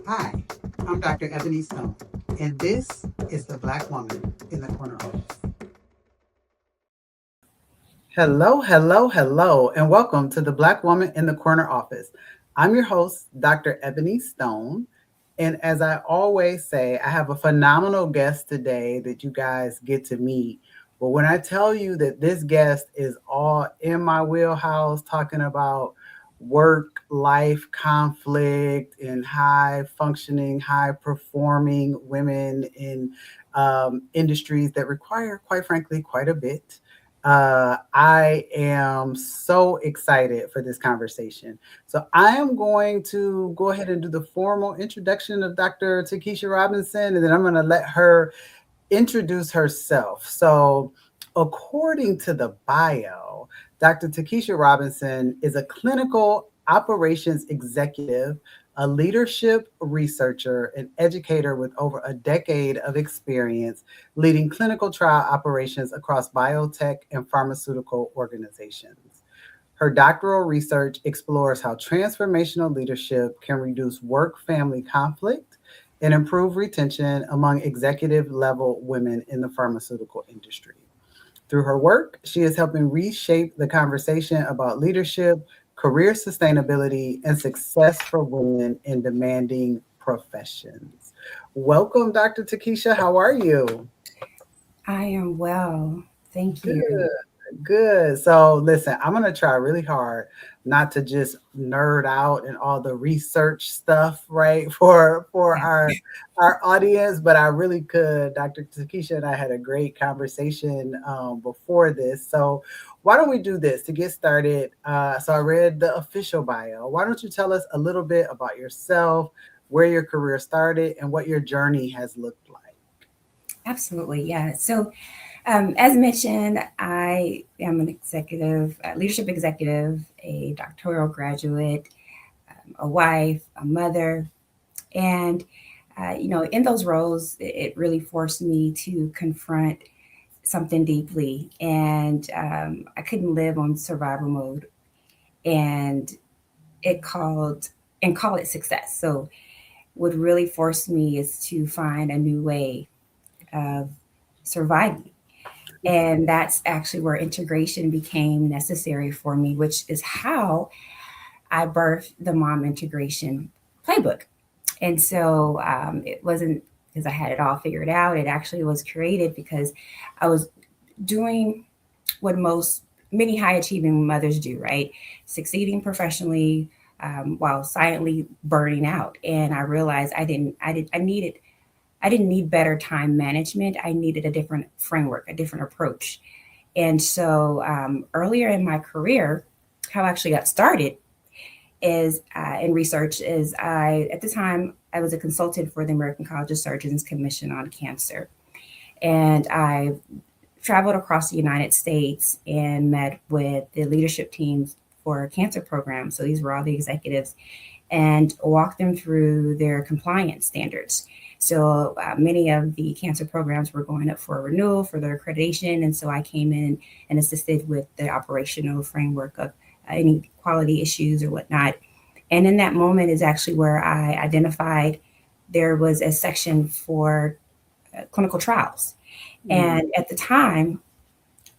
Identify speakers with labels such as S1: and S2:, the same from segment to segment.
S1: Hi, I'm Dr. Ebony Stone, and this is the Black Woman in the Corner Office. Hello, hello, hello, and welcome to the Black Woman in the Corner Office. I'm your host, Dr. Ebony Stone. And as I always say, I have a phenomenal guest today that you guys get to meet. But when I tell you that this guest is all in my wheelhouse, talking about work life conflict and high functioning, high performing women in industries that require, quite frankly, quite a bit. I am so excited for this conversation. So I am going to go ahead and do the formal introduction of Dr. Takisha Robinson, and then I'm going to let her introduce herself. So, according to the bio, Dr. Takisha Robinson is a clinical operations executive, a leadership researcher, and educator with over a decade of experience leading clinical trial operations across biotech and pharmaceutical organizations. Her doctoral research explores how transformational leadership can reduce work family conflict and improve retention among executive level women in the pharmaceutical industry. Through her work, she is helping reshape the conversation about leadership, career sustainability, and success for women in demanding professions. Welcome, Dr. Takisha. How are you?
S2: I am well. Thank
S1: Good.
S2: you.
S1: Good. So listen, I'm gonna try really hard not to just nerd out and all the research stuff, right? For our audience, but I really could. Dr. Takisha and I had a great conversation before this. So why don't we do this to get started? So I read the official bio. Why don't you tell us a little bit about yourself, where your career started, and what your journey has looked like?
S2: Absolutely. Yeah. So, as mentioned, I am an executive, leadership executive, a doctoral graduate, a wife, a mother. And, in those roles, it really forced me to confront something deeply. And I couldn't live on survival mode and it called and call it success. So, what really forced me is to find a new way of surviving. And that's actually where integration became necessary for me, which is how I birthed the mom integration playbook. And so it wasn't because I had it all figured out. It actually was created because I was doing what many high achieving mothers do, right? Succeeding professionally while silently burning out. And I realized I didn't need better time management. I needed a different framework, a different approach. And so earlier in my career, how I actually got started is in research is at the time, I was a consultant for the American College of Surgeons Commission on Cancer. And I traveled across the United States and met with the leadership teams for cancer programs. So these were all the executives and walk them through their compliance standards. So many of the cancer programs were going up for renewal for their accreditation. And so I came in and assisted with the operational framework of any quality issues or whatnot. And in that moment is actually where I identified there was a section for clinical trials.
S1: Mm,
S2: And at the time,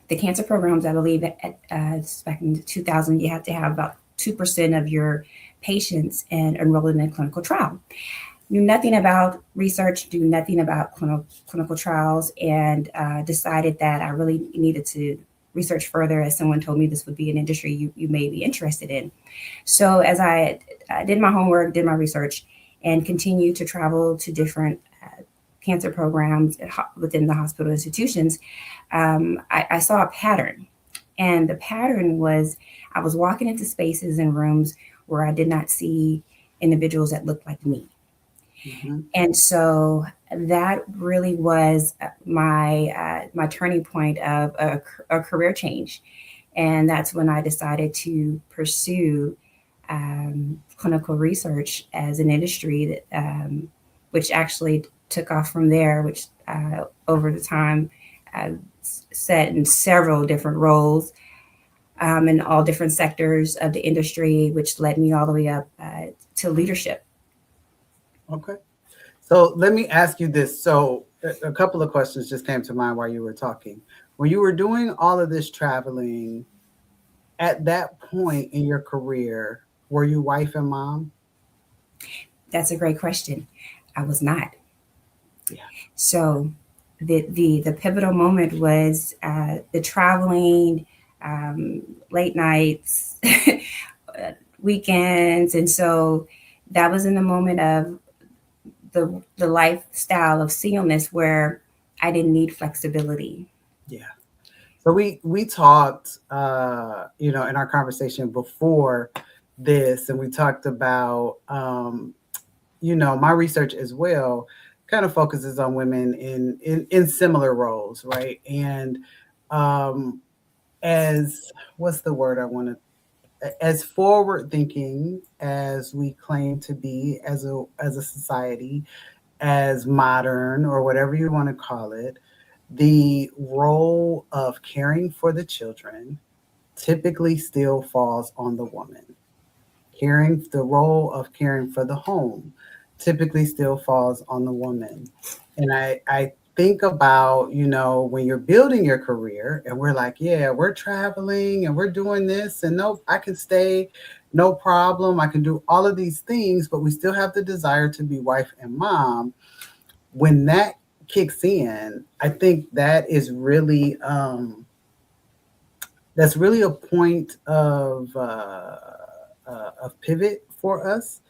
S2: the cancer programs, I believe, back in 2000, you have to have about 2% of your patients and enrolled in a clinical trial. Knew nothing about research, knew nothing about clinical trials, and decided that I really needed to research further as someone told me this would be an industry you may be interested in. So as I did my homework, did my research, and continued to travel to different cancer programs within the hospital institutions, I saw a pattern. And the pattern was I was walking into spaces and rooms where I did not see individuals that looked like me.
S1: mhm.
S2: And so that really was my turning point of a career change. And that's when I decided to pursue clinical research as an industry that, which actually took off from there, which over the time uh, set in several different roles in all different sectors of the industry, which led me all the way up to leadership.
S1: Okay. So let me ask you this. So a couple of questions just came to mind while you were talking. When you were doing all of this traveling, at that point in your career, were you wife and mom?
S2: That's a great question. I was not.
S1: Yeah.
S2: So the pivotal moment was the traveling, um, late nights, weekends, and so that was in the moment of the lifestyle of singleness where I didn't need flexibility.
S1: Yeah. So we talked in our conversation before this, and we talked about my research as well kind of focuses on women in similar roles, right? And um as what's the word I want to as forward thinking as we claim to be as a society, as modern or whatever you want to call it, the role of caring for the children typically still falls on the woman. The role of caring for the home typically still falls on the woman. And I think about, when you're building your career and we're like, yeah, we're traveling and we're doing this and no, I can stay, no problem. I can do all of these things, but we still have the desire to be wife and mom. When that kicks in, I think that's really a point of pivot for us.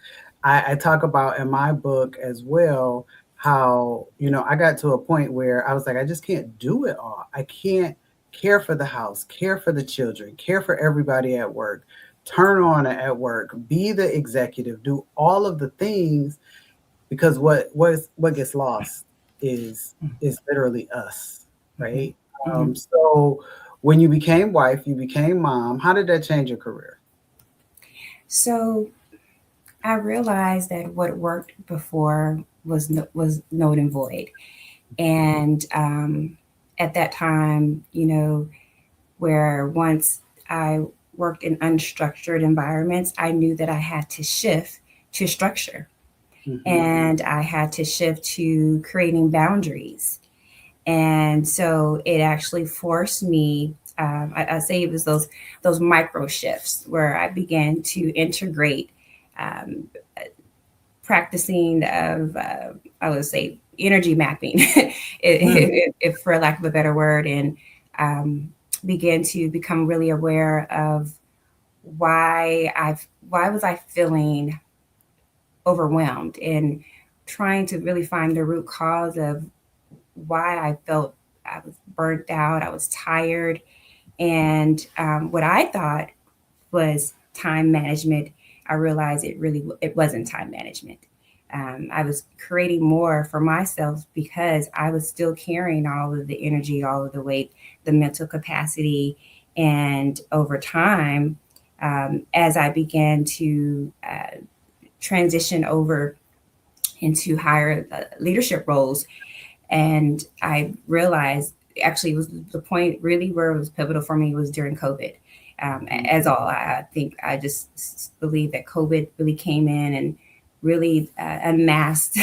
S1: I talk about in my book as well how I got to a point where I was like, I just can't do it all. I can't care for the house, care for the children, care for everybody at work, turn on at work, be the executive, do all of the things, because what gets lost is literally us,
S2: Mhm.
S1: right?
S2: Mhm.
S1: So when you became wife, you became mom. How did that change your career?
S2: So I realized that what worked before was null and void, and at that time, where once I worked in unstructured environments, I knew that I had to shift to structure,
S1: Hmm.
S2: and I had to shift to creating boundaries. And so it actually forced me. I say it was those micro shifts where I began to integrate um, practicing of I would say energy mapping, if for lack of a better word, and um, began to become really aware of why was I feeling overwhelmed, and trying to really find the root cause of why I felt I was burnt out, I was tired, and what I thought was time management. I realized it wasn't time management. I was creating more for myself because I was still carrying all of the energy, all of the weight, the mental capacity, and over time, as I began to transition over into higher leadership roles, and I realized actually it was the point really where it was pivotal for me was during COVID. As all, I think I just believe that COVID really came in and really unmasked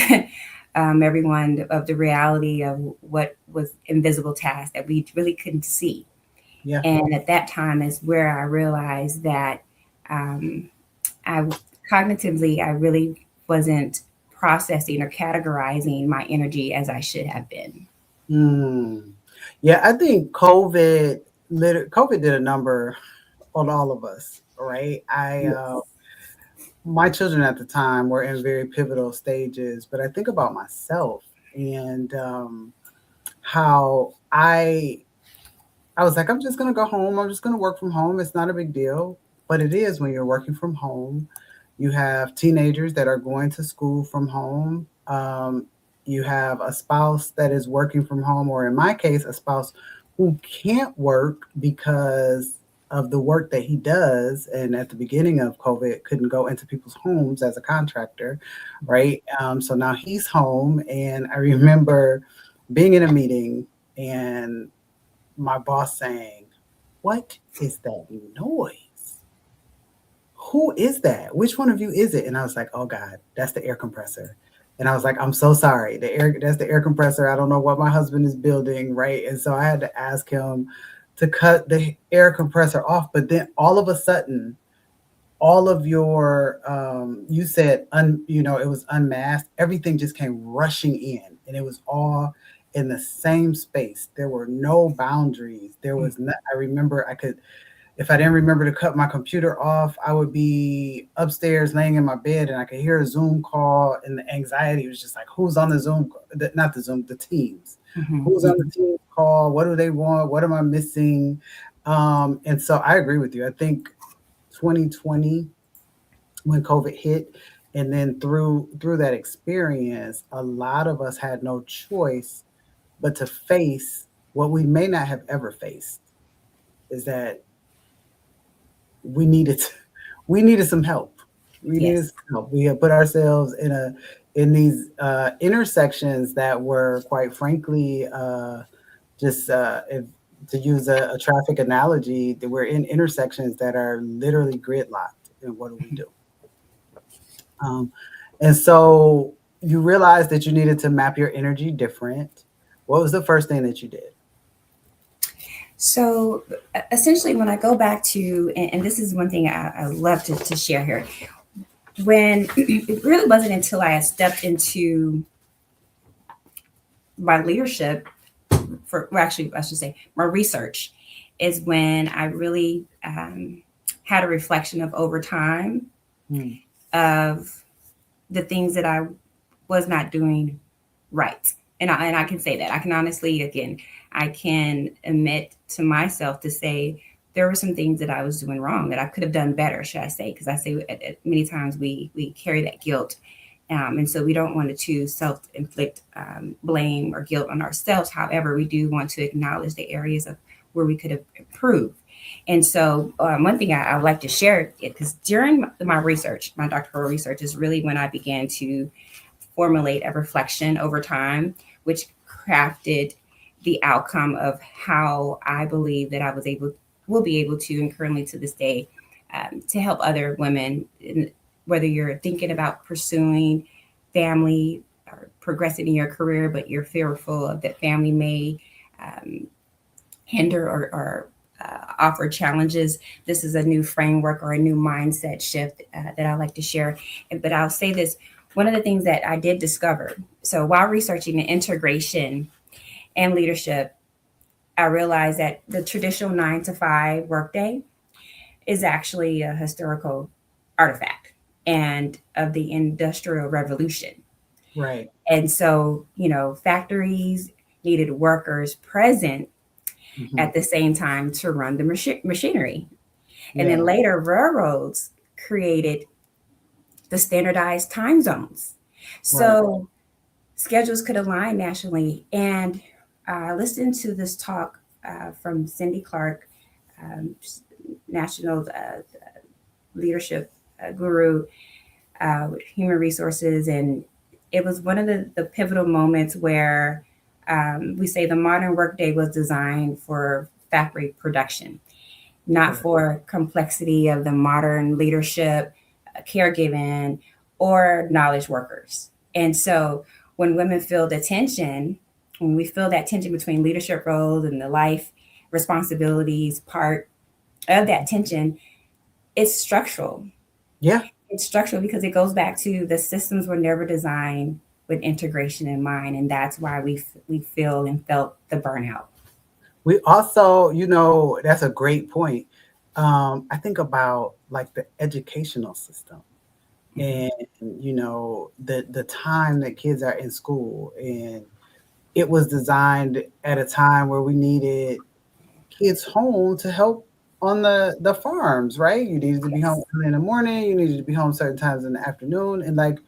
S2: everyone of the reality of what was invisible tasks that we really couldn't see.
S1: Yeah.
S2: And at that time is where I realized that um, I cognitively I really wasn't processing or categorizing my energy as I should have been.
S1: Mm. Yeah, I think COVID did a number on all of us, right? My children at the time were in very pivotal stages, but I think about myself and how I was like, I'm just gonna go home. I'm just gonna work from home. It's not a big deal, but it is when you're working from home. You have teenagers that are going to school from home. You have a spouse that is working from home, or in my case, a spouse who can't work because of the work that he does. And at the beginning of COVID, couldn't go into people's homes as a contractor, right? So now he's home, and I remember being in a meeting and my boss saying, "What is that noise? Who is that? Which one of you is it?" And I was like, "Oh God, that's the air compressor. And I was like, I'm so sorry. That's the air compressor. I don't know what my husband is building, right? And so I had to ask him to cut the air compressor off. But then all of a sudden, all of your you said it was unmasked, everything just came rushing in, and it was all in the same space. There were no boundaries. There was not. I remember I could, if I didn't remember to cut my computer off, I would be upstairs laying in my bed and I could hear a Zoom call, and the anxiety was just like, who's on the Zoom, not the Zoom, the Teams.
S2: Mm-hmm.
S1: Who's on the Teams call? What do they want? What am I missing? And so I agree with you. I think 2020, when COVID hit, and then through that experience, a lot of us had no choice but to face what we may not have ever faced, is that we needed we needed some help. We needed
S2: Yes.
S1: some help. We had put ourselves in these intersections that were, quite frankly, just if, to use a traffic analogy, that we're in intersections that are literally gridlocked. And what do we do? Um, and so you realized that you needed to map your energy different. What was the first thing that you did?
S2: So essentially, when I go back to, and this is one thing I love to share here, when it really wasn't until I had stepped into my leadership for, well, actually, I should say my research, is when I really had a reflection of over time
S1: Hmm.
S2: of the things that I was not doing right. And I can say that. I can honestly, again, I can admit to myself to say there were some things that I was doing wrong that I could have done better, should I say? Because I say many times we carry that guilt. And so we don't want to self inflict blame or guilt on ourselves. However, we do want to acknowledge the areas of where we could have improved. And so, one thing I would like to share, because during my research, my doctoral research, is really when I began to formulate a reflection over time, which crafted the outcome of how I believe that I was able, will be able to, and currently to this day, to help other women, whether you're thinking about pursuing family or progressing in your career, but you're fearful of that family may um, hinder or offer challenges. This is a new framework or a new mindset shift that I like to share. But I'll say this, one of the things that I did discover, so while researching the integration and leadership, I realized that the traditional 9 to 5 workday is actually a historical artifact and of the industrial revolution.
S1: Right.
S2: And so, factories needed workers present
S1: Hmm.
S2: at the same time to run the machinery. And then
S1: Yeah.
S2: later, railroads created the standardized time zones.
S1: Right.
S2: So schedules could align nationally. And I listened to this talk from Cindy Clark, um, national leadership guru with human resources. And it was one of the pivotal moments where we say the modern workday was designed for factory production, not
S1: Correct.
S2: for complexity of the modern leadership, caregiving, or knowledge workers. And so when women feel the tension, when we feel that tension between leadership roles and the life responsibilities part of that tension, it's structural.
S1: Yeah.
S2: It's structural because it goes back to the systems were never designed with integration in mind, and that's why we feel and felt the burnout.
S1: We also, that's a great point. I think about like the educational system,
S2: Mhm.
S1: and the time that kids are in school, and it was designed at a time where we needed kids home to help on the farms, right? You needed to be home
S2: Yes.
S1: early in the morning, you needed to be home certain times in the afternoon, and like,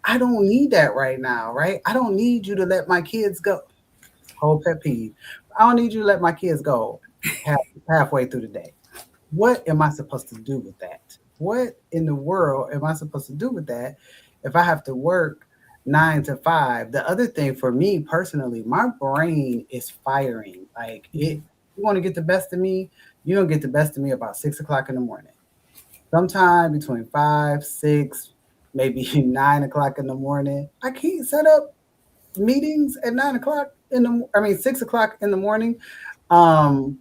S1: I don't need that right now, right? I don't need you to let my kids go. Whole pet peeve. I don't need you to let my kids go half, halfway through the day. What am I supposed to do with that? What in the world am I supposed to do with that if I have to work 9 to 5? The other thing for me personally, my brain is firing. Like it,
S2: Mhm.
S1: you want to get the best of me, you don't get the best of me about 6 o'clock in the morning. Sometime between 5, 6. maybe 9 o'clock in the morning. I can't set up meetings at 9 o'clock in the, I mean, 6 o'clock in the morning. Um,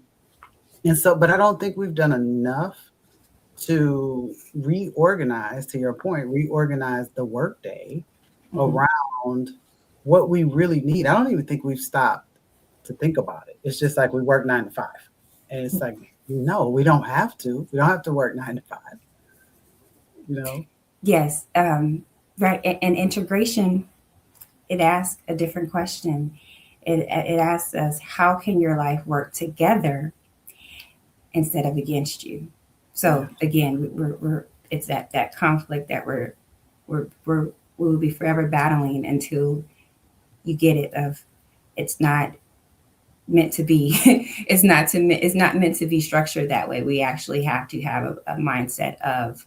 S1: and so, but I don't think we've done enough to reorganize, to your point, reorganize the workday
S2: Mhm.
S1: around what we really need. I don't even think we've stopped to think about it. It's just like we work 9 to 5. And it's like, no, we don't have to. We don't have to work 9 to 5, you know?
S2: Yes, right. And integration, it asks a different question. It asks us, how can your life work together instead of against you?
S1: Yeah.
S2: So again, we're it's that conflict that we're we will be forever battling until you get it. Of it's not meant to be. It's not meant to be structured that way. We actually have to have a mindset of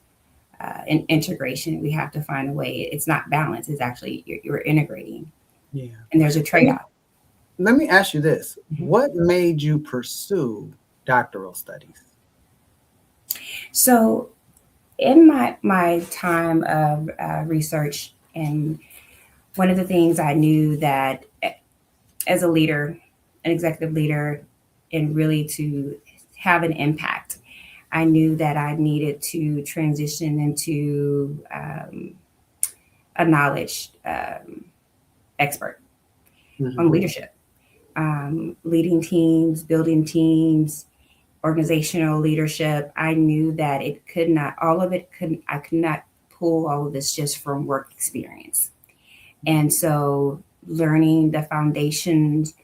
S2: integration. We have to find a way. It's not balance. It's actually you're integrating,
S1: Yeah.
S2: and there's a
S1: Let
S2: trade
S1: me,
S2: off.
S1: let me ask you this.
S2: Mm-hmm.
S1: What made you pursue doctoral studies?
S2: So in my time of research, and one of the things I knew that as a leader, an executive leader, and really to have an impact, I knew that I needed to transition into a knowledge expert on
S1: Hmm.
S2: leadership, leading teams, building teams, organizational leadership. I knew that it could not, all of it could, I could not pull all of this just from work experience. And so learning the foundations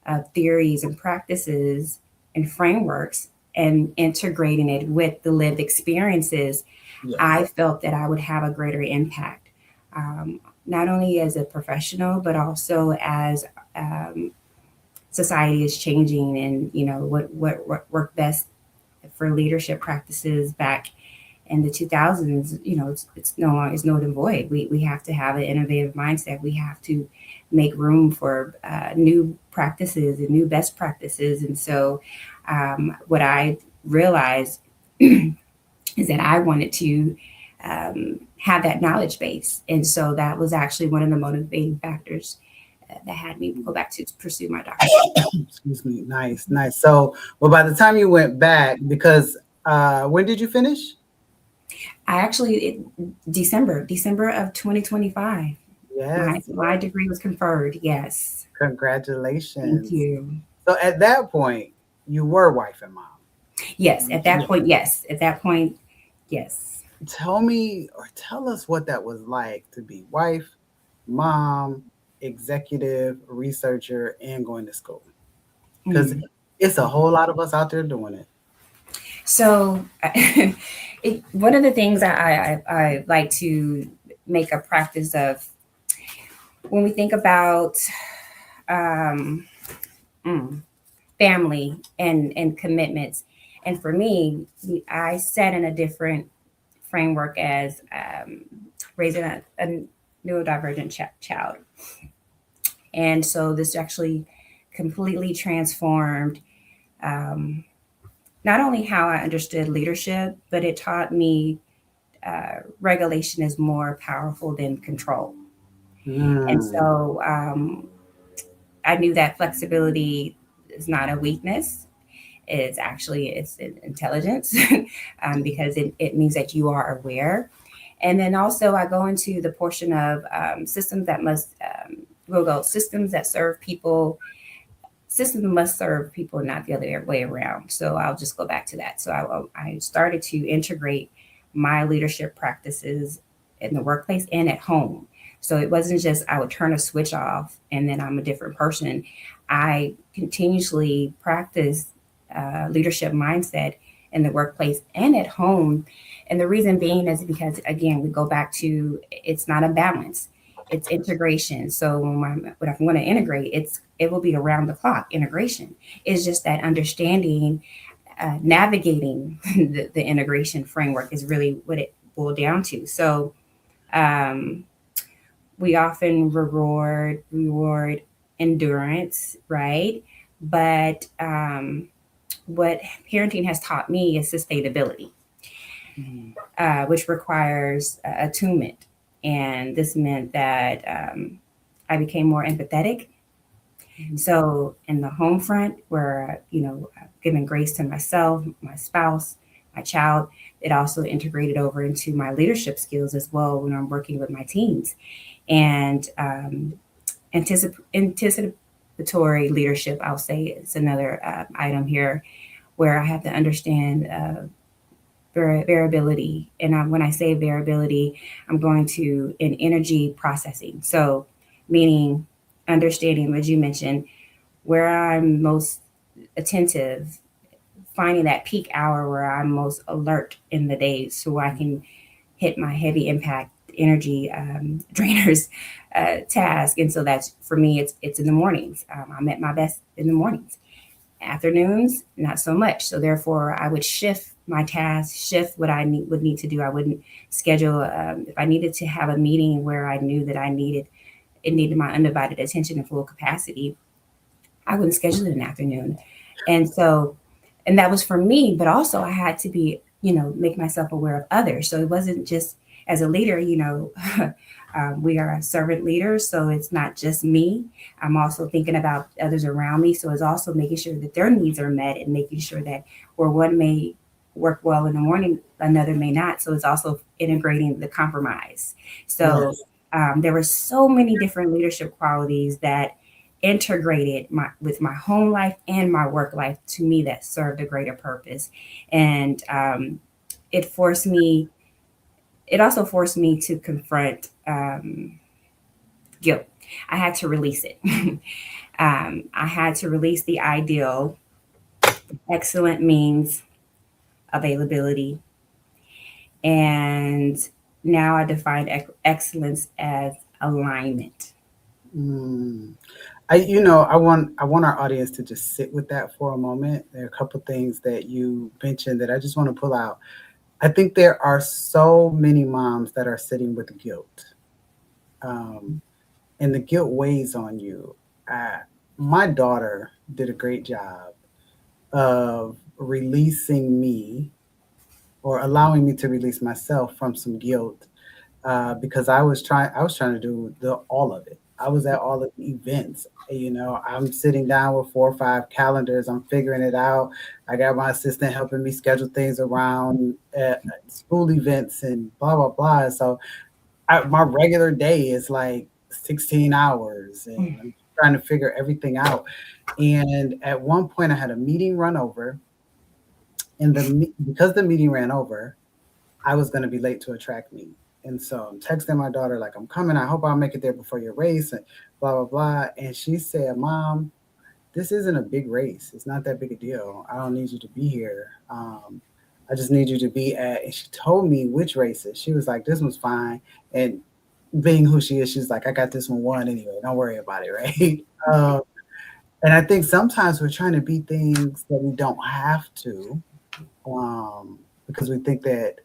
S2: of theories and practices and frameworks and integrating it with the lived experiences,
S1: Yes.
S2: I felt that I would have a greater impact, um, not only as a professional, but also as um, society is changing, and what worked best for leadership practices back in the 2000s. It's no longer, it's null and void. We have to have an innovative mindset. We have to make room for new practices and new best practices. And so what I realized is that I wanted to have that knowledge base. And so that was actually one of the motivating factors that had me go back to pursue my doctorate.
S1: Excuse me. Nice, nice. So, well, by the time you went back, because when did you finish?
S2: I actually, December of 2025,
S1: Yes.
S2: my degree was conferred. Yes. Thank
S1: Congratulations.
S2: you.
S1: So at that point, you were wife and mom.
S2: Yes, at that
S1: Yeah.
S2: point, yes. At that point, yes.
S1: Tell me or tell us what that was like to be wife, mom, executive, researcher, and going to school. Because
S2: Mm.
S1: it's a whole lot of us out there doing it.
S2: So, one of the things I like to make a practice of when we think about um, mm, family and commitments, and for me, I set in a different framework as raising a neurodivergent child. And so this actually completely transformed um, not only how I understood leadership, but it taught me regulation is more powerful than control. And
S1: Mm,
S2: so I knew that flexibility is not a weakness. It's an intelligence because it means that you are aware. And then also I go into the portion of systems that must, we'll go systems that serve people. Systems must serve people, not the other way around. So I'll just go back to that. So I started to integrate my leadership practices in the workplace and at home. So it wasn't just I would turn a switch off and then I'm a different person. I continuously practice leadership mindset in the workplace and at home. And the reason being is because, again, we go back to it's not a balance, it's integration. So when I'm going to integrate, it will be around the clock integration. It's just that understanding, navigating the integration framework is really what it boiled down to. So um, we often reward endurance, right? But what parenting has taught me is sustainability,
S1: mm,
S2: which requires attunement. And this meant that I became more empathetic.
S1: Mhm.
S2: So in the home front, where giving grace to myself, my spouse, my child, it also integrated over into my leadership skills as well when I'm working with my teams. And anticipatory leadership, I'll say, is another item here where I have to understand variability. And when I say variability, I'm going to in energy processing. So, meaning understanding, as you mentioned, where I'm most attentive, finding that peak hour where I'm most alert in the day so I can hit my heavy impact energy drainers task. And so that's for me, it's in the mornings. I'm at my best in the mornings. Afternoons, not so much. So therefore, I would shift my tasks, shift what I would need to do. I wouldn't schedule if I needed to have a meeting where I knew that it needed my undivided attention and full capacity. I wouldn't schedule it in the afternoon. And so, and that was for me, but also I had to be, make myself aware of others. So it wasn't just as a leader, we are servant leaders. So it's not just me. I'm also thinking about others around me. So it's also making sure that their needs are met and making sure that where one may work well in the morning, another may not. So it's also integrating the compromise. So
S1: Yes.
S2: there were so many different leadership qualities that integrated with my home life and my work life to me that served a greater purpose. And it forced me it also forced me to confront guilt. I had to release it. I had to release the ideal. Excellent means availability, and now I define excellence as alignment.
S1: Mm. I want our audience to just sit with that for a moment. There are a couple things that you mentioned that I just want to pull out. I think there are so many moms that are sitting with guilt, um, and the guilt weighs on you. My daughter did a great job of releasing me or allowing me to release myself from some guilt because I was trying to do the all of it. I was at all of the events. I'm sitting down with 4 or 5 calendars. I'm figuring it out. I got my assistant helping me schedule things around school events and blah blah blah. So my regular day is like 16 hours, and I'm trying to figure everything out. And at one point, I had a meeting run over, and because the meeting ran over, I was going to be late to a track meet. And so I'm texting my daughter, like, I'm coming. I hope I'll make it there before your race, and blah, blah, blah. And she said, Mom, this isn't a big race. It's not that big a deal. I don't need you to be here. I just need you to be at, and she told me which races. She was like, this one's fine. And being who she is, she's like, I got this one won anyway. Don't worry about it, right? Um, and I think sometimes we're trying to be things that we don't have to because we think that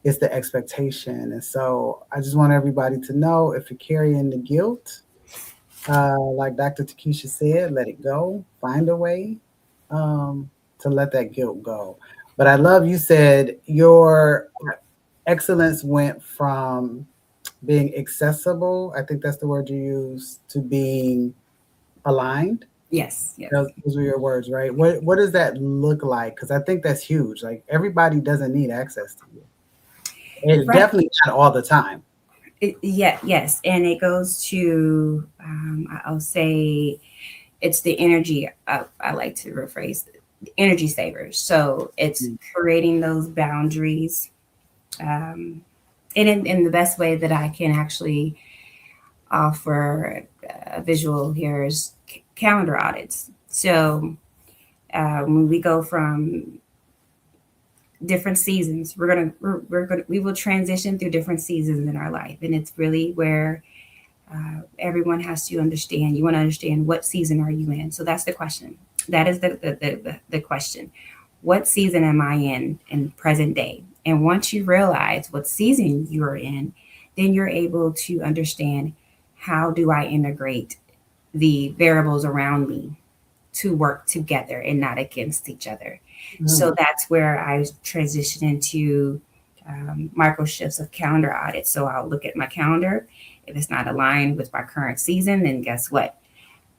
S1: it's the expectation. And so I just want everybody to know if you're carrying the guilt, like Dr. Takisha said, let it go, find a way um, to let that guilt go. But I love you said your excellence went from being accessible, I think that's the word you use, to being aligned.
S2: Yes, yes.
S1: Those were your words, right? What does that look like? Because I think that's huge. Like everybody doesn't need access to you. And
S2: Right.
S1: definitely not all the time.
S2: Yeah, yes. And it goes to, I'll say, it's the energy. I like to rephrase energy savers. So it's
S1: Mm,
S2: creating those boundaries. Um, and in the best way that I can actually offer a visual here is calendar audits. So when we go from different seasons, we will transition through different seasons in our life, and it's really where everyone has to understand. You want to understand what season are you in. So that's the question. That is the question. What season am I in present day? And once you realize what season you're in, then you're able to understand how do I integrate the variables around me to work together and not against each other. So
S1: mm,
S2: that's where I transition into. micro shifts of calendar audits. So I'll look at my calendar. If it's not aligned with my current season, then guess what?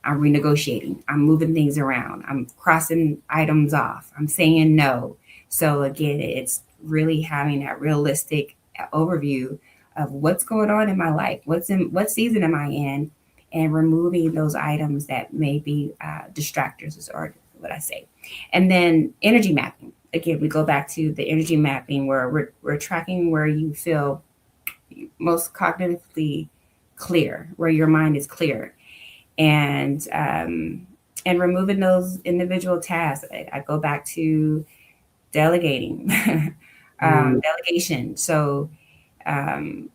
S2: I'm renegotiating. I'm moving things around. I'm crossing items off. I'm saying no. So again, it's really having that realistic overview of what's going on in my life. What season am I in, and removing those items that may be distractors, or what I say. And then energy mapping. Again, we go back to the energy mapping where we're tracking where you feel most cognitively clear, where your mind is clear, and removing those individual tasks. I go back to delegating,
S1: Mm,
S2: delegation. So um,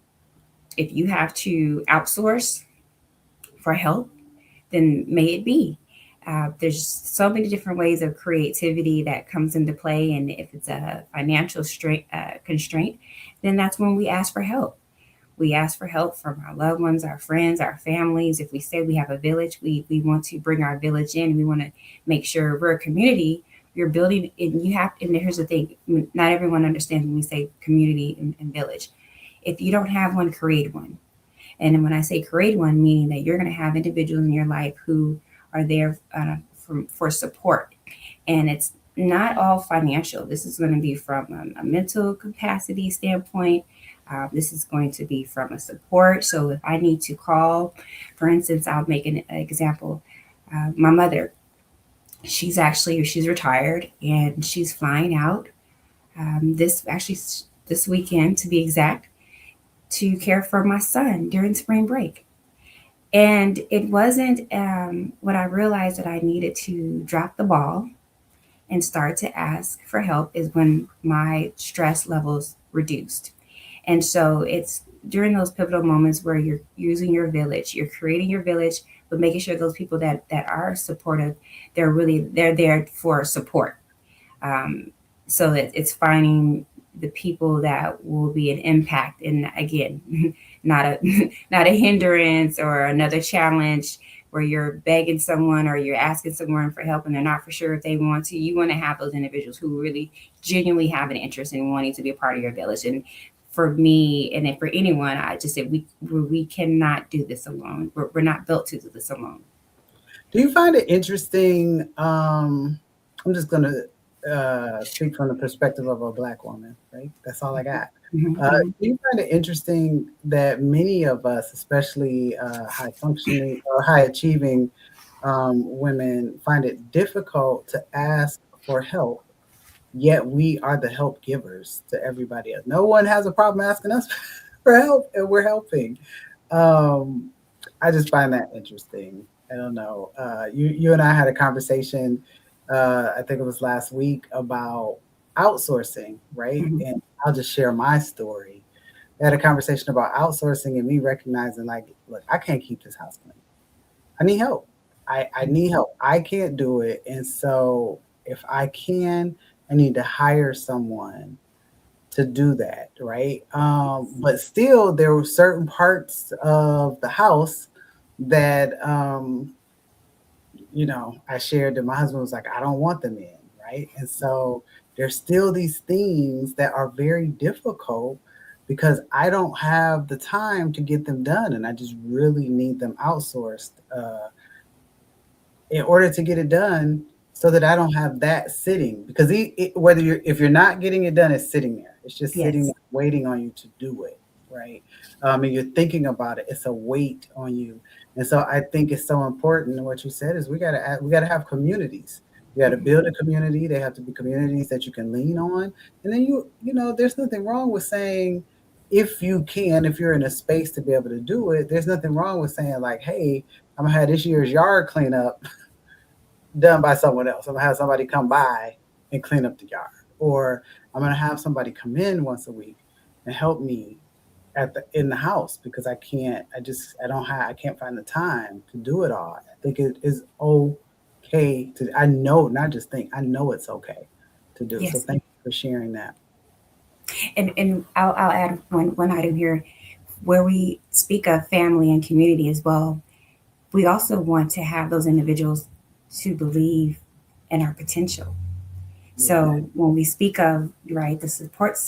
S2: if you have to outsource for help, then may it be. There's so many different ways of creativity that comes into play, and if it's a financial constraint, then that's when we ask for help. We ask for help from our loved ones, our friends, our families. If we say we have a village, we want to bring our village in. We want to make sure we're a community. You're building, and you have. And here's the thing: not everyone understands when we say community and village. If you don't have one, create one. And when I say create one, meaning that you're going to have individuals in your life who are there for support, and it's not all financial. This is going to be from a mental capacity standpoint. This is going to be from a support. So if I need to call, for instance, I'll make an example. My mother, she's retired, and she's flying out this weekend, to be exact, to care for my son during spring break. And it wasn't when I realized that I needed to drop the ball and start to ask for help is when my stress levels reduced. And so it's during those pivotal moments where you're using your village, you're creating your village, but making sure those people that are supportive, they're there for support. Um, so that it's finding the people that will be an impact, and again, not a not a hindrance or another challenge where you're begging someone or you're asking someone for help and they're not for sure if they want to. You want to have those individuals who really genuinely have an interest in wanting to be a part of your village. And for me, and then for anyone, I just said we cannot do this alone. We're not built to do this alone.
S1: do you find it interesting? I'm just going to speak from the perspective of a Black woman, right? That's all I got.
S2: Mm-hmm.
S1: Do you find it interesting that many of us, especially high functioning or high achieving women, find it difficult to ask for help, yet we are the help givers to everybody else? No one has a problem asking us for help, and we're helping. Um, I just find that interesting. I don't know. You and I had a conversation. I think it was last week about outsourcing, right?
S2: Mm-hmm.
S1: And I'll just share my story. I had a conversation about outsourcing and me recognizing, like, look, I can't keep this house clean. I need help. I need help. I can't do it. And so if I can, I need to hire someone to do that, right? But still, there were certain parts of the house that I shared that my husband was like, I don't want them in, right? And so there's still these things that are very difficult because I don't have the time to get them done, and I just really need them outsourced in order to get it done, so that I don't have that sitting. Because whether if you're not getting it done, it's sitting there. It's just sitting
S2: Yes.
S1: there waiting on you to do it, right? And you're thinking about it. It's a weight on you. And so I think it's so important. What you said is we gotta have communities. You got to
S2: Mm-hmm.
S1: build a community. They have to be communities that you can lean on. And then there's nothing wrong with saying, if you can, if you're in a space to be able to do it, there's nothing wrong with saying, like, hey, I'm gonna have this year's yard cleanup done by someone else. I'm gonna have somebody come by and clean up the yard, or I'm gonna have somebody come in once a week and help me in the house, because I don't have I can't find the time to do it all. I think it is okay to, I know, not just think, I know it's okay to do. So
S2: Yes.
S1: thank you for sharing that.
S2: And I'll add one item here where we speak of family and community as well. We also want to have those individuals to believe in our potential.
S1: Yeah.
S2: So when we speak of right the support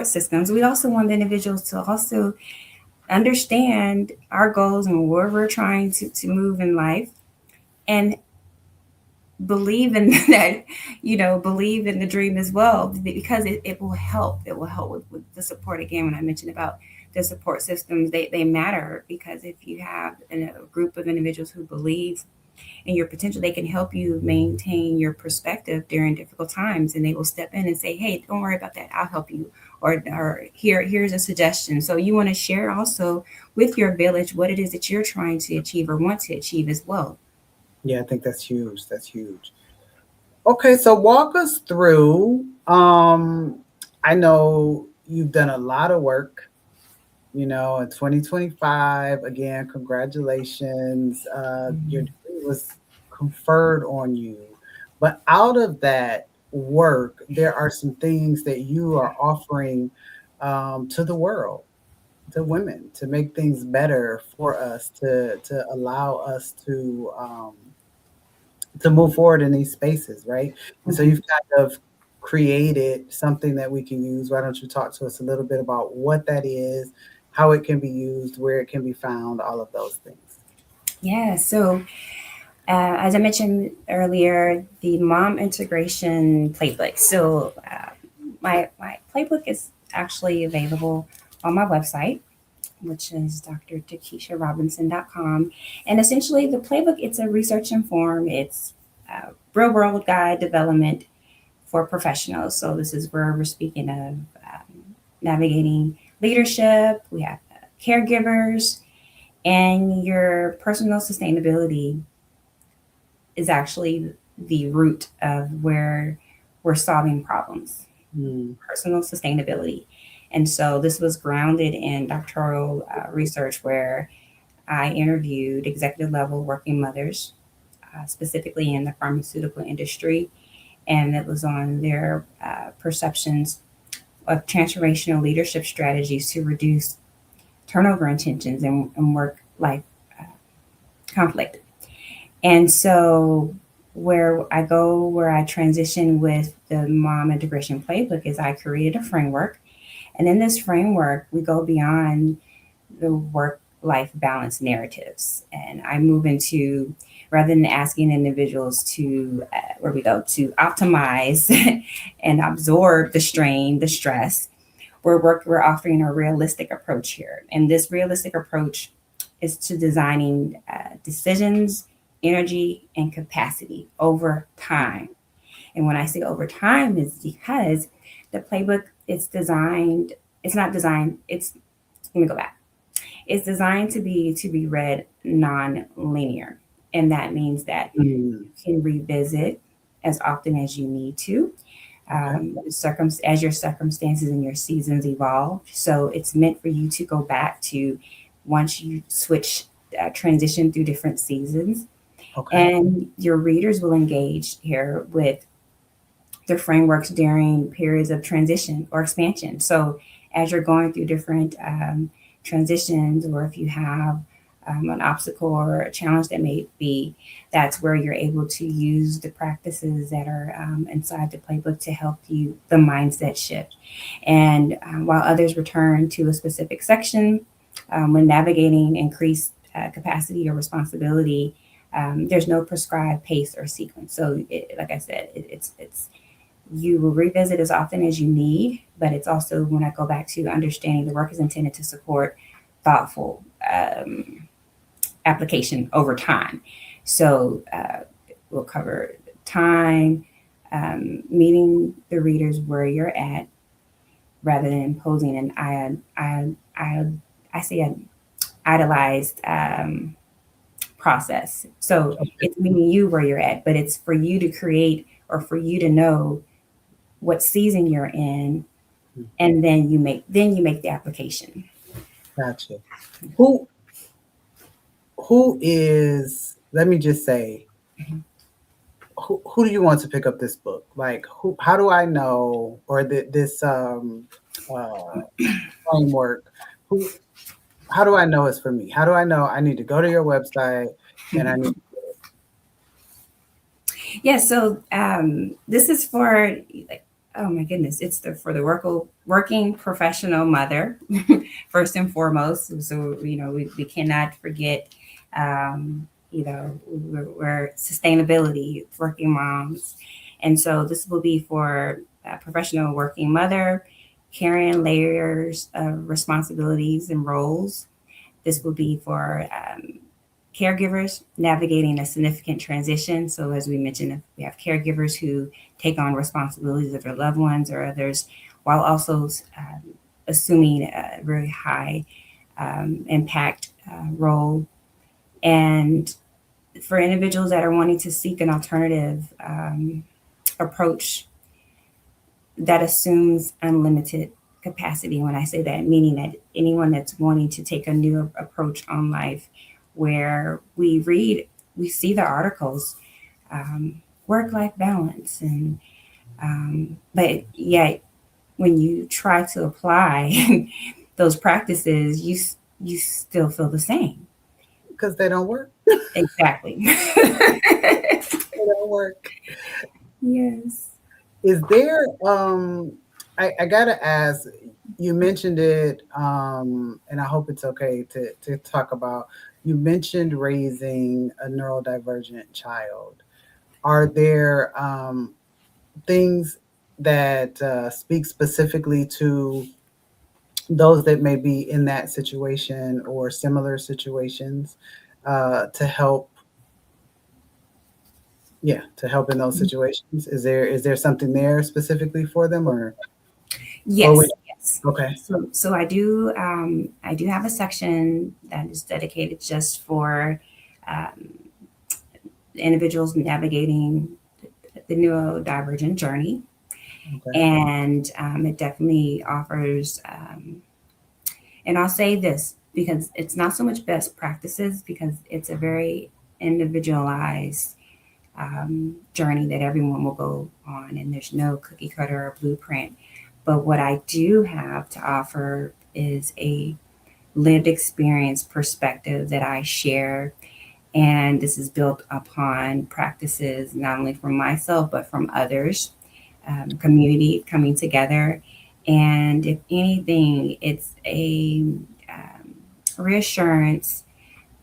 S2: systems, we also want the individuals to also understand our goals and where we're trying to move in life, and believe in that, believe in the dream as well, because it will help. It will help with the support. Again, when I mentioned about the support systems, they matter, because if you have a group of individuals who believe in your potential, they can help you maintain your perspective during difficult times, and they will step in and say, hey, don't worry about that, I'll help you, or here's a suggestion. So you want to share also with your village what it is that you're trying to achieve or want to achieve as well.
S1: Yeah, I think that's huge. That's huge. Okay, so walk us through. I know you've done a lot of work, in 2025. Again, congratulations. Your degree was conferred on you. But out of that work, there are some things that you are offering to the world, to women, to make things better for us, to allow us to move forward in these spaces, right? And so
S2: Mhm.
S1: you've kind of created something that we can use. Why don't you talk to us a little bit about what that is, how it can be used, where it can be found, all of those things.
S2: Yeah, so as I mentioned earlier, the mom integration playbook. So my playbook is actually available on my website, which is drtakisharobinson.com. And essentially, the playbook, it's a research informed, it's real world guide development for professionals. So this is where we're speaking of navigating leadership. We have caregivers, and your personal sustainability is actually the root of where we're solving problems.
S1: Mm,
S2: Personal sustainability. And so this was grounded in doctoral research, where I interviewed executive level working mothers, specifically in the pharmaceutical industry, and it was on their perceptions of transformational leadership strategies to reduce turnover intentions and work life conflict. And so where I transition with the mom integration playbook is I created a framework. And in this framework, we go beyond the work life balance narratives. And I move into, rather than asking individuals to, where we go, to optimize and absorb the strain, the stress, we're offering a realistic approach here. And this realistic approach is to designing decisions, energy, and capacity over time. And when I say over time, is because the playbook is designed, it's not designed, it's, let me go back. It's designed to be read non-linear. And that means that
S1: mm,
S2: you can revisit as often as you need to,
S1: okay.
S2: as your circumstances and your seasons evolve. So it's meant for you to go back to once you switch, transition through different seasons,
S1: Okay.
S2: and your readers will engage here with the frameworks during periods of transition or expansion. So as you're going through different transitions, or if you have an obstacle or a challenge that may be, that's where you're able to use the practices that are inside the playbook to help you the mindset shift. And while others return to a specific section, when navigating increased capacity or responsibility, there's no prescribed pace or sequence. So, like I said, it's you will revisit as often as you need, but it's also, when I go back to understanding, the work is intended to support thoughtful application over time. So we'll cover time, meeting the readers where you're at, rather than imposing an I say an idolized process. So it's meeting you where you're at, but it's for you to create, or for you to know what season you're in,
S1: Mm,
S2: and then you make the application.
S1: gotcha. Who who is, let me just say, who do you want to pick up this book? Like, who, how do I know, or this uh framework, who, how do I know it's for me? How do I know I need to go to your website and I need,
S2: Yeah, so this is for, like, oh my goodness, it's for the working professional mother, first and foremost. So, we cannot forget, we're sustainability, working moms. And so this will be for a professional working mother, carrying layers of responsibilities and roles. This will be for caregivers navigating a significant transition. So, as we mentioned, if we have caregivers who take on responsibilities of their loved ones or others, while also assuming a very high impact role. And for individuals that are wanting to seek an alternative approach that assumes unlimited capacity. When I say that, meaning that anyone that's wanting to take a new approach on life, where we see the articles, um, work life balance, and but yet when you try to apply those practices, you still feel the same.
S1: Because they don't work.
S2: Exactly.
S1: They don't work.
S2: Yes.
S1: Is there I gotta ask, you mentioned it, and I hope it's okay to talk about, you mentioned raising a neurodivergent child. Are there things that speak specifically to those that may be in that situation or similar situations, to help, yeah, to help in those situations? Is there something there specifically for them, or we,
S2: Yes, yes.
S1: okay.
S2: So I do have a section that is dedicated just for um, individuals navigating the neurodivergent journey,
S1: Okay.
S2: and it definitely offers. And I'll say this because it's not so much best practices, because it's a very individualized journey that everyone will go on, and there's no cookie cutter or blueprint. But what I do have to offer is a lived experience perspective that I share. And this is built upon practices not only from myself, but from others, community coming together. And if anything, it's a reassurance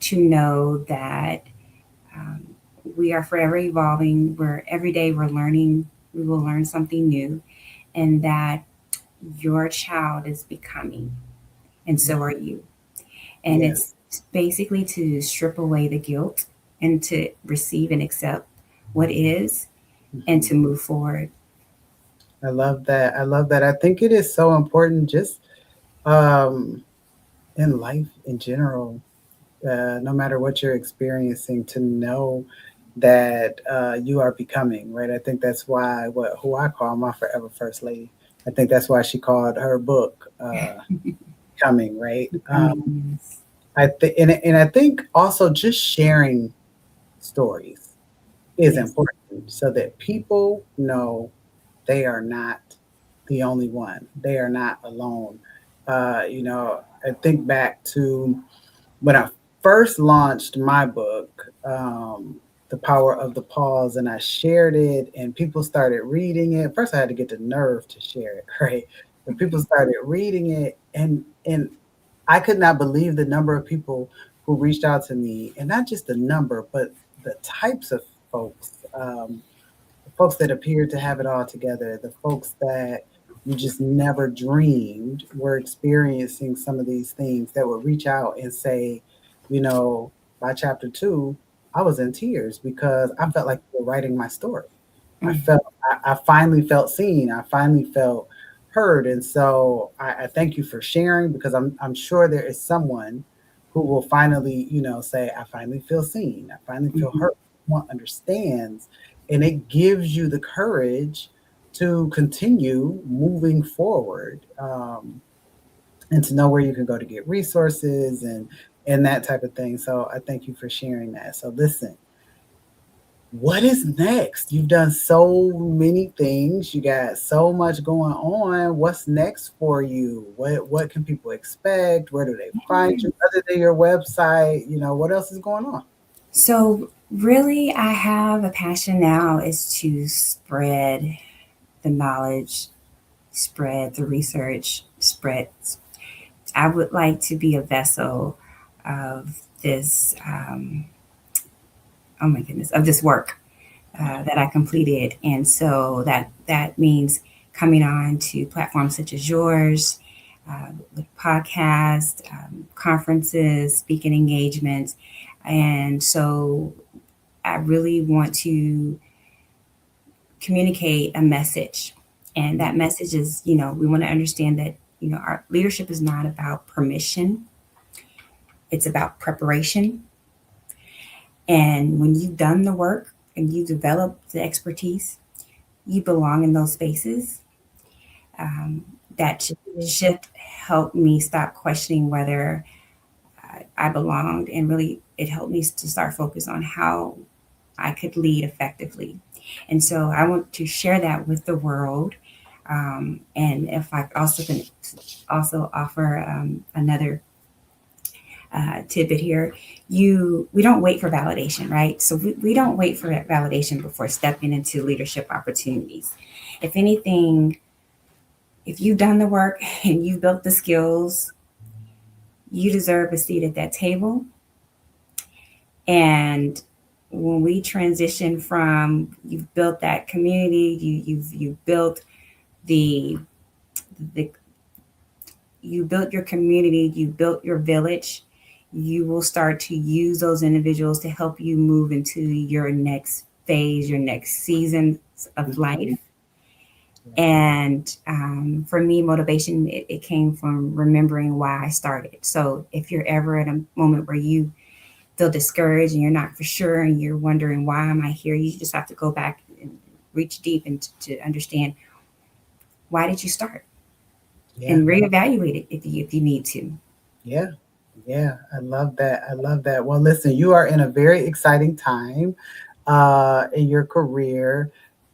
S2: to know that um, we are forever evolving. We're every day we're learning. We will learn something new, and that your child is becoming, and so are you. And
S1: Yes.
S2: it's basically to strip away the guilt and to receive and accept what is, and
S1: Mhm.
S2: to move forward.
S1: I love that. I love that. I think it is so important, just um, in life in general, no matter what you're experiencing, to know that you are becoming, right? I think that's why who I call my forever first lady. I think that's why she called her book "Coming," right?
S2: Becoming.
S1: And I think also just sharing stories is
S2: Yes.
S1: important so that people know they are not the only one. They are not alone. I think back to when I first launched my book, The Power of the Pause, and I shared it, and people started reading it. First, I had to get the nerve to share it, right? But people started reading it, and I could not believe the number of people who reached out to me, and not just the number, but the types of folks. The folks that appeared to have it all together, the folks that you just never dreamed were experiencing some of these things, that would reach out and say, you know, by chapter two, I was in tears because I felt like you were writing my story. I
S2: Mm.
S1: felt, I finally felt seen. I finally felt heard. And so I thank you for sharing, because I'm sure there is someone who will finally, say, I finally feel seen. I finally feel
S2: Mhm.
S1: heard. Someone understands, and it gives you the courage to continue moving forward, and to know where you can go to get resources and that type of thing. So I thank you for sharing that. So listen, what is next? You've done so many things. You got so much going on. What's next for you? What can people expect? Where do they find you other than your website? What else is going on?
S2: So Really, I have a passion now is to spread the knowledge, spread the research, spread. I would like to be a vessel of this, oh my goodness, of this work that I completed. And so that means coming on to platforms such as yours, with podcasts, conferences, speaking engagements. And so I really want to communicate a message. And that message is, we want to understand that, our leadership is not about permission, it's about preparation. And when you've done the work and you develop the expertise, you belong in those spaces. Um, that shift helped me stop questioning whether I belonged, and really it helped me to start focus on how I could lead effectively. And so I want to share that with the world. And if I also can also offer another tidbit here, we don't wait for validation, right? So we don't wait for that validation before stepping into leadership opportunities. If anything, if you've done the work and you've built the skills, you deserve a seat at that table. And when we transition from you've built that community, you've built the the you built your community, you built your village, you will start to use those individuals to help you move into your next phase, your next season of life. And for me, motivation, it came from remembering why I started. So if you're ever at a moment where you feel discouraged and you're not for sure and you're wondering, why am I here? You just have to go back and reach deep and to understand, why did you start?
S1: Yeah.
S2: And reevaluate it if you need to.
S1: Yeah. Yeah. I love that. I love that. Well, listen, you are in a very exciting time in your career,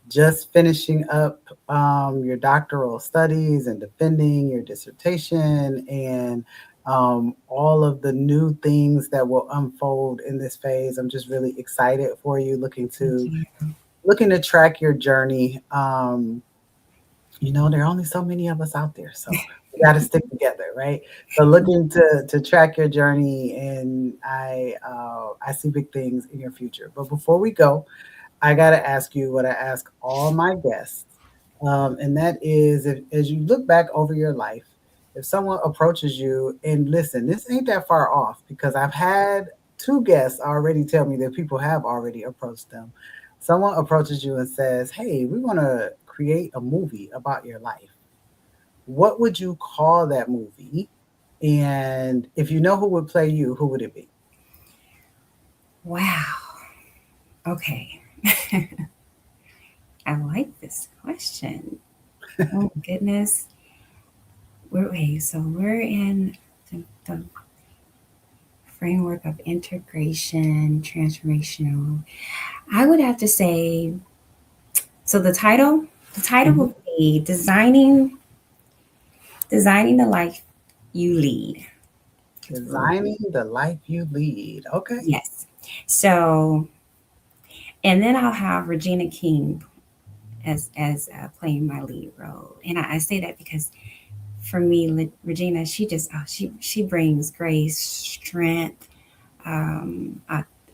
S1: just finishing up your doctoral studies and defending your dissertation and all of the new things that will unfold in this phase. I'm just really excited for you,
S2: Thank you.
S1: looking to track your journey. There are only so many of us out there, so we got to stick together, right? So looking to track your journey, and I see big things in your future. But before we go, I got to ask you what I ask all my guests, and that is, if as you look back over your life, if someone approaches you, and listen, this ain't that far off because I've had two guests already tell me that people have already approached them. Someone approaches you and says, "Hey, we want to create a movie about your life. What would you call that movie? And if you know who would play you, who would it be?"
S2: Wow. Okay. I like this question. Oh goodness. So we're in the framework of integration, transformational. I would have to say, so the title
S1: Mhm.
S2: would be designing the life you lead.
S1: Designing the life you lead. Okay.
S2: Yes. So, and then I'll have Regina King as playing my lead role. And I say that because for me, Regina, she just she brings grace, strength, um,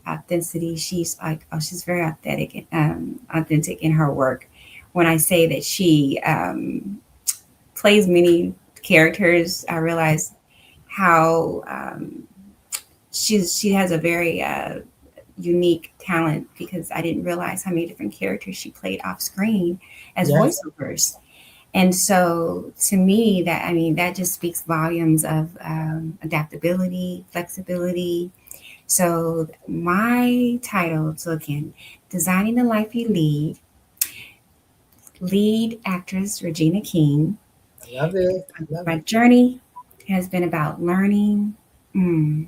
S2: authenticity. She's like, she's very authentic in her work. When I say that she plays many characters, I realize how she has a very unique talent, because I didn't realize how many different characters she played off screen as
S1: Yes.
S2: voiceovers. And so to me, that just speaks volumes of adaptability, flexibility. So my title, so again, designing the life you lead actress Regina King.
S1: I love it. I love
S2: My
S1: it.
S2: journey has been about mm,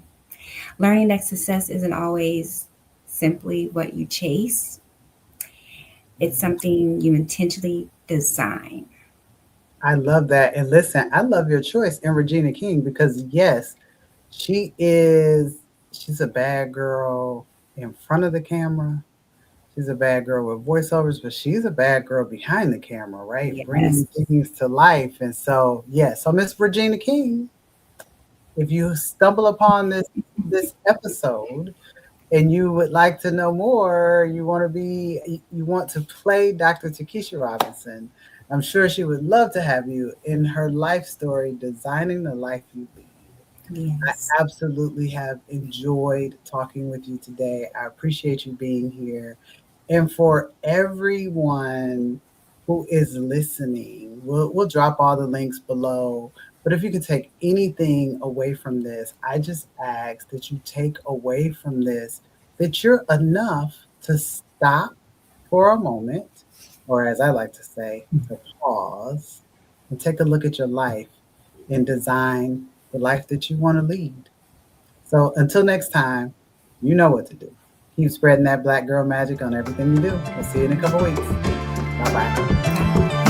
S2: learning that success isn't always simply what you chase. It's something you intentionally design.
S1: I love that. And listen, I love your choice in Regina King because yes, she is she's a bad girl. in front of the camera. She's a bad girl with voiceovers, but she's a bad girl behind the camera, right?
S2: Yes.
S1: Bringing things to life. And so, yeah. So Miss Regina King, if you stumble upon this episode and you would like to know more, you want to play Dr. Takisha Robinson, I'm sure she would love to have you in her life story, Designing the Life You Lead. I
S2: Yes.
S1: absolutely have enjoyed talking with you today. I appreciate you being here. And for everyone who is listening, we'll drop all the links below. But if you could take anything away from this, I just ask that you take away from this that you're enough to stop for a moment, or as I like to say, to pause and take a look at your life and design the life that you want to lead. So until next time, you know what to do. Keep spreading that black girl magic on everything you do. We'll see you in a couple weeks. Bye bye.
S2: Bye.